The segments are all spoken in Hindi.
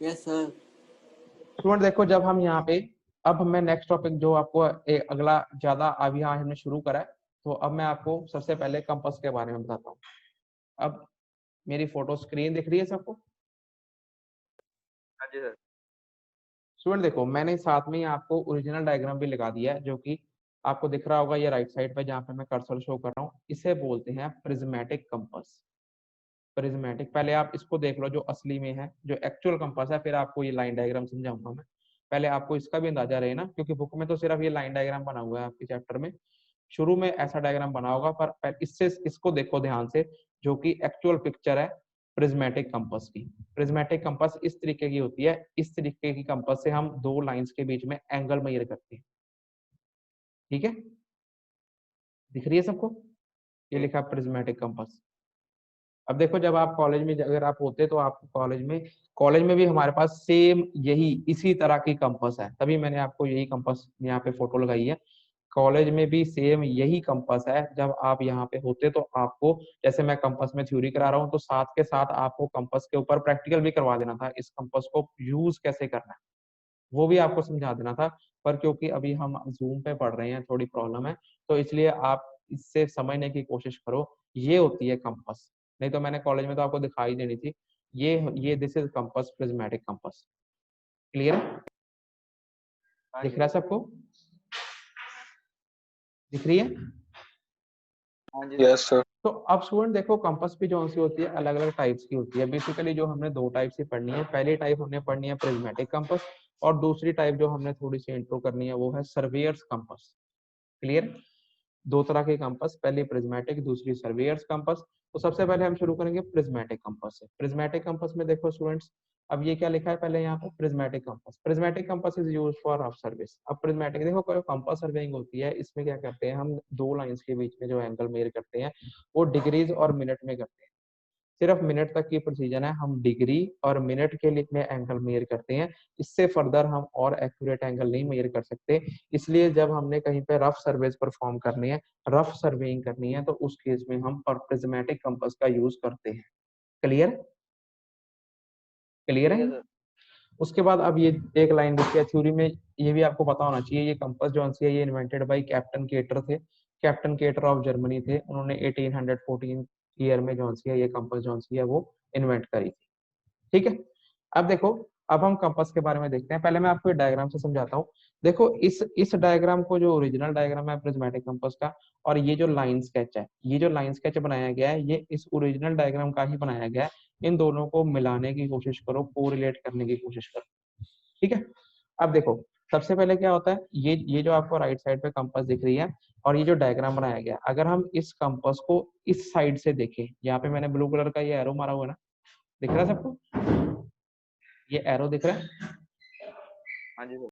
Yes sir. स्टूडेंट देखो, जब हम यहाँ पे, अब मैं नेक्स्ट टॉपिक जो आपको अगला ज्यादा अभी यहाँ हमने शुरू करा है, तो अब मैं आपको सबसे पहले कंपास के बारे में बताता हूँ। अब मेरी फोटो स्क्रीन दिख रही है सबको? हाँ जी सर। स्टूडेंट देखो, मैंने साथ में ही आपको ओरिजिनल डायग्राम भी लगा दिया है, जो कि आपको दिख रहा होगा ये राइट साइड पे जहाँ पे मैं कर्सर शो कर रहा हूँ। इसे बोलते हैं प्रिज्मेटिक कंपास। प्रिज्मेटिक, पहले आप इसको देख लो जो असली में है, जो एक्चुअल कंपास है, फिर आपको ये लाइन डायग्राम समझाऊंगा मैं। पहले आपको इसका भी अंदाजा रहे ना, क्योंकि बुक में तो सिर्फ ये लाइन डायग्राम बना हुआ है आपके चैप्टर में। शुरू में ऐसा डायग्राम बना होगा, पर इससे इसको देखो ध्यान से, जो कि एक्चुअल पिक्चर है प्रिज्मेटिक कंपास की। प्रिज्मेटिक कंपास इस तरीके की होती है। इस तरीके की कंपास से हम दो लाइंस के बीच में एंगल मेजर करते हैं। ठीक है, दिख रही है सबको? ये लिखा प्रिज्मेटिक कंपास। अब देखो, जब आप कॉलेज में अगर आप होते तो आप कॉलेज में भी हमारे पास सेम यही इसी तरह की कंपास है, तभी मैंने आपको यही कंपास यहाँ पे फोटो लगाई है। कॉलेज में भी सेम यही कंपास है। जब आप यहाँ पे होते तो आपको, जैसे मैं कंपास में थ्योरी करा रहा हूँ, तो साथ के साथ आपको कंपास के ऊपर प्रैक्टिकल भी करवा देना था। इस कंपास को यूज कैसे करना है वो भी आपको समझा देना था। पर क्योंकि अभी हम जूम पे पढ़ रहे हैं, थोड़ी प्रॉब्लम है, तो इसलिए आप इससे समझने की कोशिश करो। ये होती है कंपास, नहीं तो मैंने कॉलेज में तो आपको दिखाई देनी थी। ये this is compass, prismatic compass. Clear है? हाँ दिख जी रहा है सर। सबको? दिख रही है? हाँ जी यस सर। तो अब स्टूडेंट देखो, कंपास भी जो सी होती है अलग अलग टाइप्स की होती है। बेसिकली जो हमने दो टाइप से पढ़नी है, पहली टाइप हमने पढ़नी है प्रिज्मेटिक कंपास, और दूसरी टाइप जो हमने थोड़ी सी इंट्रो करनी है वो है सर्वेयर्स कंपास। क्लियर? दो तरह के कंपास, पहली प्रिज्मेटिक, दूसरी सर्वेयर्स कंपास। तो सबसे पहले हम शुरू करेंगे प्रिज्मेटिक कंपास से। प्रिज्मेटिक कंपास में देखो स्टूडेंट्स, अब ये क्या लिखा है पहले यहाँ पे, prismatic compass. Prismatic compass is use for rough service. अब प्रिज्मेटिक देखो, कोई कंपास सर्वेइंग होती है, इसमें क्या करते हैं हम, दो लाइंस के बीच में जो एंगल मेजर करते हैं वो डिग्रीज और मिनट में करते हैं। सिर्फ मिनट तक की प्रोसीजर है, हम डिग्री और मिनट के लिए में एंगल मेजर करते हैं। इससे फर्दर हम और एक्यूरेट एंगल नहीं मेजर कर सकते। इसलिए जब हमने कहीं पे रफ सर्वेस परफॉर्म करनी है, रफ सर्वेइंग करनी है, तो उस केस में हम प्रिज्मेटिक कंपास का यूज करते हैं। क्लियर? क्लियर ठीक है? है सर। उसके बाद अब ये एक लाइन देखिए थ्योरी में, ये भी आपको पता होना चाहिए। ये कंपास जो है ये इन्वेंटेड बाय कैप्टन केटर थे। कैप्टन केटर ऑफ जर्मनी थे, उन्होंने 1814 ईयर में जो है ये कंपास जो है वो इन्वेंट करी थी। ठीक है, अब देखो, अब हम कंपास के बारे में देखते हैं। पहले मैं आपको डायग्राम से समझाता हूँ। देखो, इस डायग्राम को, जो ओरिजिनल डायग्राम है प्रिज्मेटिक कंपास का, और ये जो लाइन स्केच है, ये जो लाइन स्केच बनाया गया है, ये इस ओरिजिनल डायग्राम का ही बनाया गया है। इन दोनों को मिलाने की कोशिश करो, कोरिलेट करने की कोशिश करो। ठीक है, अब देखो, सबसे पहले क्या होता है, ये जो आपको राइट साइड पे कंपास दिख रही है, और ये जो डायग्राम बनाया गया, अगर हम इस कंपास को इस साइड से देखें, यहाँ पे मैंने ब्लू कलर का ये एरो मारा हुआ है ना, दिख रहा है सबको? ये एरो दिख रहा है? हाँ जी सर।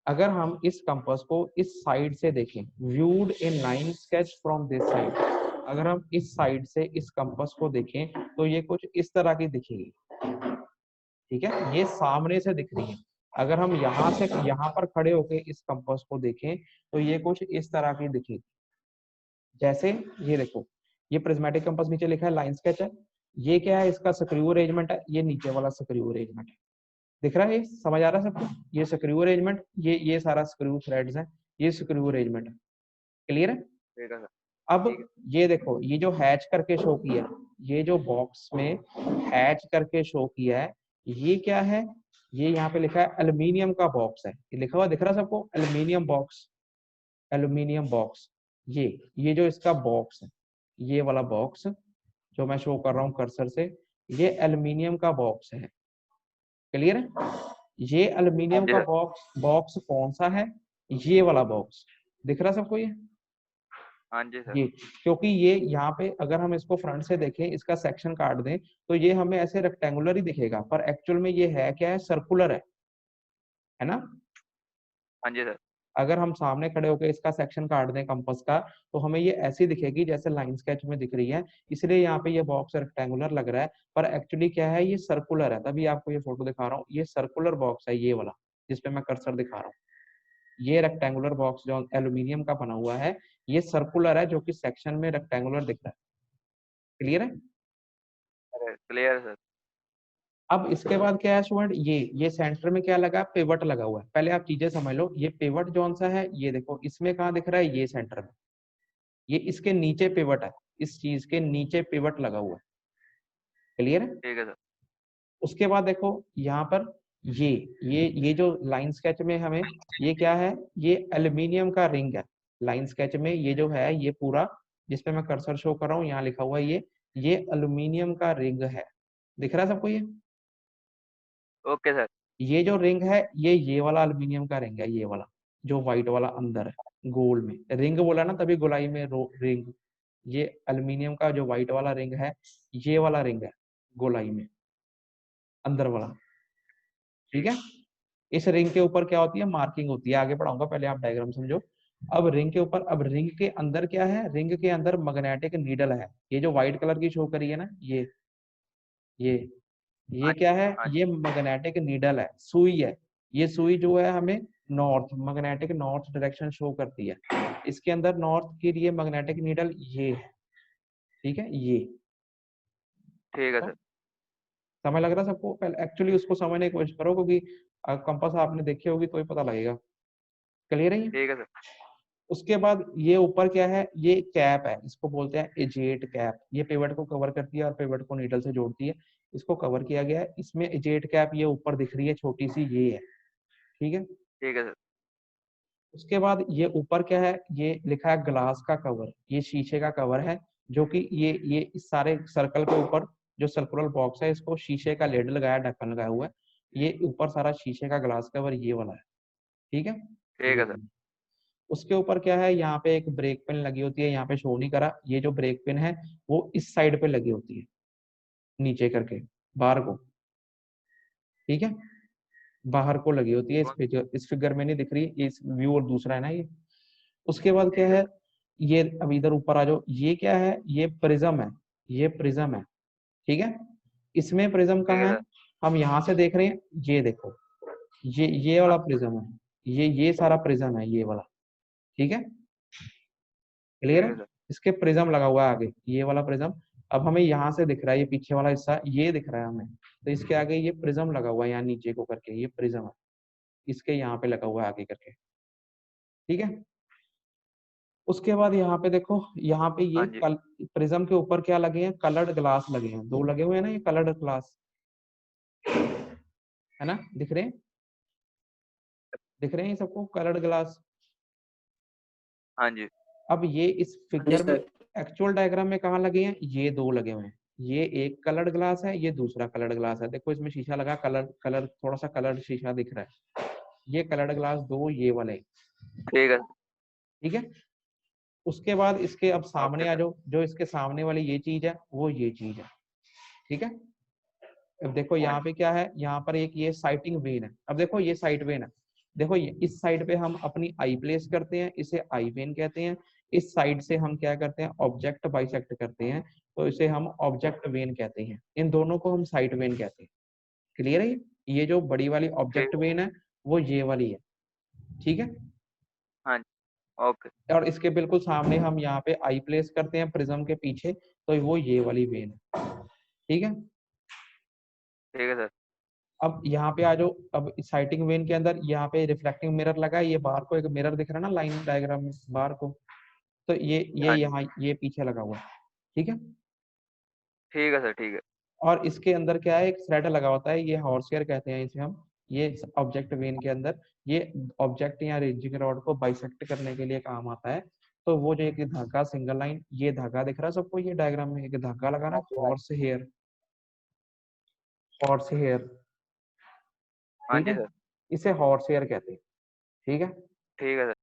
अगर हम इस कंपास को इस साइड से देखें, viewed in line sketch from this side, अगर हम इस साइड से इस कंपास को देखें तो ये कुछ इस तरह की दिखेगी। ठीक है, ये सामने से दिख रही है। अगर हम यहाँ से यहाँ पर खड़े होके इस कंपास को देखें तो ये कुछ इस तरह की दिखेगी। जैसे ये देखो, ये प्रिज्मेटिक कंपास, नीचे लिखा है लाइन स्केच है। ये क्या है, इसका स्क्रू अरेंजमेंट है, ये नीचे वाला स्क्रू अरेंजमेंट है। दिख रहा है? ये समझ आ रहा है सबको? ये स्क्रू अरेंजमेंट, ये सारा स्क्रू थ्रेड्स है, ये स्क्रू अरेंजमेंट है। क्लियर है? ठीक है सर। अब ठीक है। ये देखो, ये जो हैच करके शो किया है, ये जो बॉक्स में हैच करके शो किया है, ये क्या है? ये यहाँ पे लिखा है एल्यूमिनियम का बॉक्स है। ये लिखा हुआ दिख रहा है सबको? Aluminium box, aluminium box. ये जो इसका बॉक्स है, ये वाला बॉक्स जो मैं शो कर रहा हूँ कर्सर से, ये एल्यूमिनियम का बॉक्स है। क्लियर है? ये हाँ एल्यूमिनियम जी का सर। बॉक्स बॉक्स कौन सा है? ये वाला बॉक्स। दिख रहा है सबको ये? हाँ जी सर। ये, क्योंकि ये यहाँ पे अगर हम इसको फ्रंट से देखें, इसका सेक्शन काट दें, तो ये हमें ऐसे रेक्टेंगुलर ही दिखेगा, पर एक्चुअल में ये है क्या है, सर्कुलर है ना? हाँ जी सर। अगर हम सामने खड़े होकर इसका सेक्शन काट दें कंपास का, तो हमें ये ऐसी दिखेगी जैसे लाइन स्केच में दिख रही है। इसलिए यहाँ पे ये बॉक्स रेक्टेंगुलर लग रहा है, पर एक्चुअली क्या है, ये सर्कुलर है। तभी आपको ये फोटो दिखा रहा हूँ, ये सर्कुलर बॉक्स है, ये वाला जिसपे मैं कर्सर दिखा रहा हूँ। ये रेक्टेंगुलर बॉक्स जो एल्यूमिनियम का बना हुआ है, ये सर्कुलर है, जो कि सेक्शन में रेक्टेंगुलर दिख रहा है। क्लियर है? अरे क्लियर है सर। अब इसके बाद क्या है स्टूडेंट, ये सेंटर में क्या लगा, पिवट लगा हुआ है। पहले आप चीजें समझ लो, ये पिवट कौन सा है, ये देखो इसमें कहाँ दिख रहा है, ये सेंटर में, ये इसके नीचे पिवट है, इस चीज के नीचे पिवट लगा हुआ है। क्लियर है? ठीक है सर। उसके बाद देखो यहाँ पर ये जो लाइन स्केच में हमें, ये क्या है, ये एल्यूमिनियम का रिंग है। लाइन स्केच में ये जो है, ये पूरा जिसपे मैं कर्सर शो कर रहा हूँ, यहाँ लिखा हुआ है ये एल्यूमिनियम का रिंग है। दिख रहा है सबको ये? Okay sir. ये जो रिंग है, ये वाला एल्यूमिनियम का रिंग है, ये वाला जो व्हाइट वाला अंदर है गोल में, रिंग बोला ना तभी गोलाई में रिंग। ये एल्यूमिनियम का जो व्हाइट वाला रिंग है, ये वाला रिंग है गोलाई में अंदर वाला। ठीक है? इस रिंग के ऊपर क्या होती है, मार्किंग होती है, आगे पढ़ाऊंगा, पहले आप डायग्राम समझो। अब रिंग के ऊपर, अब रिंग के अंदर क्या है, रिंग के अंदर मैग्नेटिक नीडल है। ये जो व्हाइट कलर की शो करी है ना, ये हाँ ये क्या है, हाँ ये मैग्नेटिक नीडल है, सुई है। ये सुई जो है हमें north, magnetic north direction show करती है। इसके अंदर नॉर्थ के लिए मैग्नेटिक नीडल ये है। ठीक है? ये ठीक है सर। समय लग रहा है सबको? पहले एक्चुअली उसको समझने की कोशिश करो, क्योंकि कंपास आपने देखी होगी तो ही पता लगेगा। क्लियर है ये? ठीक है सर। उसके बाद ये ऊपर क्या है, ये कैप है, इसको बोलते हैं एजेट कैप। ये पिवट को कवर करती है और पिवट को नीडल से जोड़ती है। इसको कवर किया गया है, इसमें एजेट कैप ये ऊपर दिख रही है छोटी सी, ये है। ठीक है? ठीक है सर। उसके बाद ये ऊपर क्या है, ये लिखा है ग्लास का कवर, ये शीशे का कवर है, जो कि ये इस सारे सर्कल के ऊपर जो सर्कुलर बॉक्स है, इसको शीशे का लेड लगाया, ढक्कन लगाया हुआ है। ये ऊपर सारा शीशे का ग्लास कवर ये वाला है। ठीक है? ठीक ये है सर। वाला। उसके ऊपर क्या है, यहाँ पे एक ब्रेक पिन लगी होती है, यहाँ पे शो नहीं करा, ये जो ब्रेक पिन है वो इस साइड पे लगी होती है, नीचे करके बाहर को। ठीक है? बाहर को लगी होती है, इस फिगर में नहीं दिख रही, इस व्यू और दूसरा है ना ये। उसके बाद क्या ठीक है है, सर। ये अब इधर ऊपर आ जाओ, ये क्या है, ये प्रिज्म है, ये प्रिज्म है। ठीक है? इसमें प्रिज्म ठीक है कहाँ है, सर। हम यहाँ से देख रहे हैं, ये देखो, ये हाँ। वाला प्रिज्म है, ये सारा प्रिज्म है, ये वाला। ठीक है? क्लियर ठीक है? है सर। इसके प्रिज्म लगा हुआ है आगे, ये वाला प्रिज्म। अब हमें यहाँ से दिख रहा है, ये पीछे वाला हिस्सा ये दिख रहा है हमें, तो इसके आगे ये प्रिज्म लगा हुआ है, यहाँ नीचे को करके ये प्रिज्म है, इसके यहाँ पे लगा हुआ है आगे करके। ठीक है? उसके बाद यहाँ पे देखो, यहाँ पे ये हाँ जी। प्रिज्म के ऊपर क्या लगे हैं, कलर्ड ग्लास लगे हैं, दो लगे हुए हैं ना, ये कलर्ड ग्लास है ना, दिख रहे हैं? दिख रहे हैं ये सबको कलर्ड ग्लास? हाँ जी। अब ये इस जी फिगर में, सर। एक्चुअल डायग्राम में कहाँ लगे हैं, ये दो लगे हुए हैं। ये एक कलर्ड ग्लास है, ये दूसरा कलर्ड ग्लास है। देखो इसमें शीशा लगा, कलर कलर थोड़ा सा कलर्ड शीशा दिख रहा है। ये कलर्ड ग्लास दो, ये वाले। ठीक है। ठीक है? उसके बाद इसके अब ओके सामने आ सर। जाओ, जो इसके सामने वाली ये चीज है, वो ये चीज है। ठीक है? अब देखो हाँ यहाँ जी। पे क्या है, यहाँ पर एक ये साइटिंग वेन है। अब देखो ये साइड वेन है, देखो ये इस साइड पे हम अपनी आई प्लेस करते हैं, इसे आई वेन कहते हैं। इस साइड से हम क्या करते हैं, ऑब्जेक्ट बाइसेक्ट करते हैं, तो इसे हम ऑब्जेक्ट वेन कहते हैं। इन दोनों को हम साइड वेन कहते हैं। क्लियर है? ये जो बड़ी वाली ठीक। ऑब्जेक्ट वेन है, वो ये वाली है। ठीक है? हाँ जी। ओके। और इसके बिल्कुल सामने हम यहाँ पे आई प्लेस करते हैं प्रिज्म के पीछे, तो वो ये वाली वेन है। ठीक है? ठीक है सर। अब यहाँ पे आ जाओ, अब साइटिंग वेन के अंदर यहाँ पे रिफ्लेक्टिंग मिरर लगा है, ये बाहर को एक मिरर दिख रहा है ना लाइन डायग्राम में बाहर को, तो ये हाँ जी। यहाँ ये पीछे लगा हुआ है। ठीक है? ठीक है सर। ठीक है। और इसके अंदर क्या है, एक थ्रेड लगा होता है, ये हॉर्सवेयर कहते हैं इसे हम। ये ऑब्जेक्ट वेन के अंदर ये ऑब्जेक्ट या रेंजिंग रॉड को बाइसेक्ट करने के लिए काम आता है। तो वो जो एक धागा सिंगल लाइन, ये धागा दिख रहा है सबको, ये डायग्राम में एक धागा लगा ना, हॉर्स हेयर। हाँ ठीक जी है? सर। इसे हॉर्स हेयर कहते हैं। ठीक है? ठीक है सर।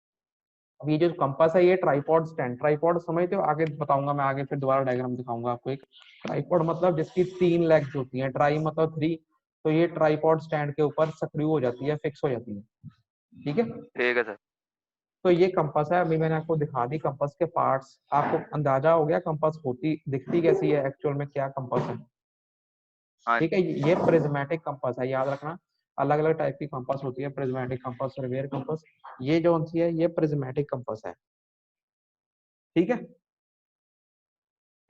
अब ये जो कंपास है, ये ट्राइपॉड स्टैंड, ट्राइपॉड समझते हो, आगे बताऊंगा मैं, आगे फिर दोबारा डायग्राम दिखाऊंगा आपको। एक ट्राइपॉड मतलब जिसकी तीन लेग्स होती हैं, ट्राई मतलब थ्री, तो ये ट्राइपॉड स्टैंड के ऊपर सक्रिय हो जाती है, फिक्स हो जाती है। ठीक है? ठीक है सर। तो ये कंपास है, अभी मैंने आपको दिखा दी कंपास के पार्ट्स, आपको अंदाजा हो गया कंपास होती दिखती कैसी है, एक्चुअल में क्या कंपास है। हाँ ठीक जी। है? ये प्रिज्मेटिक कंपास है, याद रखना। अलग अलग टाइप की कंपास होती है, प्रिज्मेटिक कंपास, सर्वेयर कंपास। ये जो सी है, ये प्रिज्मेटिक कंपास है। ठीक है?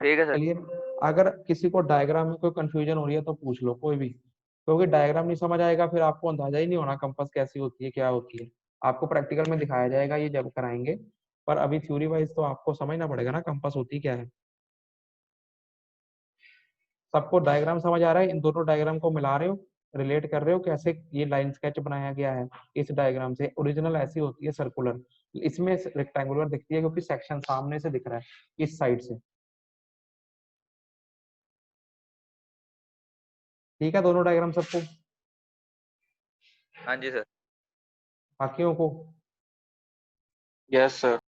ठीक है सर। चलिए, अगर किसी को डायग्राम में कोई कंफ्यूजन हो रही है तो पूछ लो, कोई भी। क्योंकि डायग्राम नहीं समझ आएगा फिर आपको अंदाजा ही नहीं होना कंपास कैसी होती है, क्या होती है। आपको प्रैक्टिकल में दिखाया जाएगा ये जब कराएंगे, पर अभी थ्योरी वाइज तो आपको समझना पड़ेगा ना कंपास होती क्या है। सबको डायग्राम समझ आ रहा है? इन दोनों डायग्राम को मिला रहे हो, रिलेट कर रहे हो कैसे ये लाइन स्केच बनाया गया है इस डायग्राम से। ओरिजिनल ऐसी होती है सर्कुलर, इसमें रेक्टेंगुलर दिखती है क्योंकि सेक्शन सामने से दिख रहा है इस साइड से। ठीक है दोनों डायग्राम सबको, हाँ जी सर। बाकियों को? Yes sir.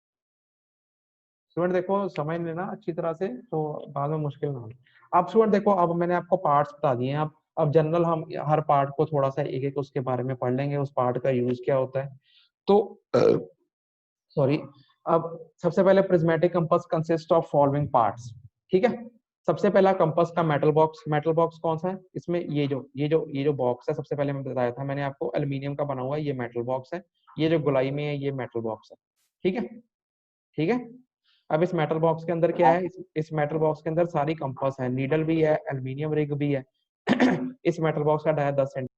स्टूडेंट देखो समझ लेना अच्छी तरह से, तो बाद में मुश्किल ना हो। अब स्टूडेंट देखो, अब मैंने आपको पार्ट्स बता दिए हैं। अब जनरल हम हर पार्ट को थोड़ा सा एक एक उसके बारे में पढ़ लेंगे, उस पार्ट का यूज क्या होता है। तो सॉरी, अब सबसे पहले prismatic compass consist of following parts. ठीक है, सबसे पहला कंपास का मेटल बॉक्स। मेटल बॉक्स कौन सा है? इसमें ये जो बॉक्स है, सबसे पहले मैं बताया था मैंने आपको, एल्यूमिनियम का बना हुआ है, ये मेटल बॉक्स है। ये जो गोलाई में है ये मेटल बॉक्स है। ठीक है, ठीक है। अब इस मेटल बॉक्स के अंदर क्या है? इस मेटल बॉक्स के अंदर सारी कंपास है, नीडल भी है, एल्यूमिनियम रिग भी है। इस मेटल बॉक्स का डाया 10 सेंटीमीटर